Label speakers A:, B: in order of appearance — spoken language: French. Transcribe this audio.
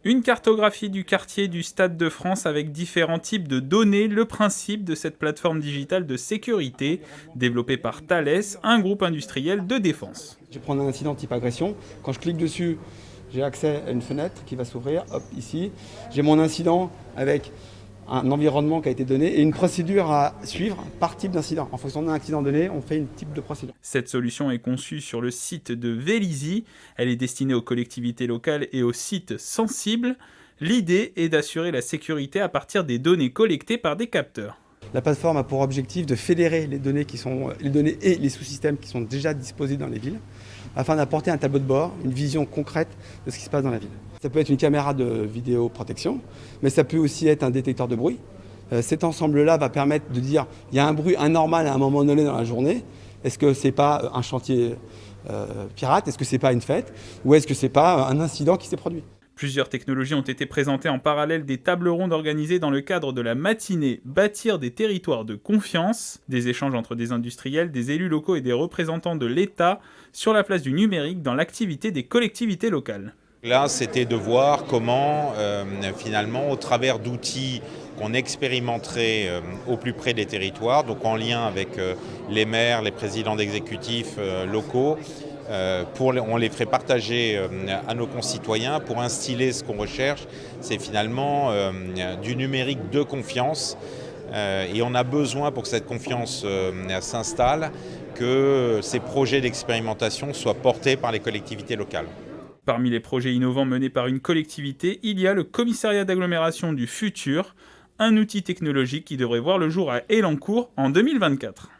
A: Une cartographie du quartier du Stade de France avec différents types de données, le principe de cette plateforme digitale de sécurité développée par Thales, un groupe industriel de défense.
B: Je vais prendre un incident type agression. Quand je clique dessus, j'ai accès à une fenêtre qui va s'ouvrir, hop, ici. J'ai mon incident avec un environnement qui a été donné et une procédure à suivre par type d'incident. En fonction d'un accident donné, on fait une type de procédure.
A: Cette solution est conçue sur le site de Vélizy. Elle est destinée aux collectivités locales et aux sites sensibles. L'idée est d'assurer la sécurité à partir des données collectées par des capteurs.
B: La plateforme a pour objectif de fédérer les données et les sous-systèmes qui sont déjà disposés dans les villes afin d'apporter un tableau de bord, une vision concrète de ce qui se passe dans la ville. Ça peut être une caméra de vidéoprotection, mais ça peut aussi être un détecteur de bruit. Cet ensemble-là va permettre de dire il y a un bruit anormal à un moment donné dans la journée. Est-ce que c'est pas un chantier pirate? Est-ce que c'est pas une fête? Ou est-ce que c'est pas un incident qui s'est produit?
A: Plusieurs technologies ont été présentées en parallèle des tables rondes organisées dans le cadre de la matinée Bâtir des territoires de confiance, des échanges entre des industriels, des élus locaux et des représentants de l'État sur la place du numérique dans l'activité des collectivités locales.
C: Là, c'était de voir comment, finalement, au travers d'outils qu'on expérimenterait au plus près des territoires, donc en lien avec les maires, les présidents d'exécutifs locaux, on les ferait partager à nos concitoyens pour instiller ce qu'on recherche, c'est finalement du numérique de confiance. Et on a besoin, pour que cette confiance s'installe, que ces projets d'expérimentation soient portés par les collectivités locales.
A: Parmi les projets innovants menés par une collectivité, il y a le commissariat d'agglomération du futur, un outil technologique qui devrait voir le jour à Elancourt en 2024.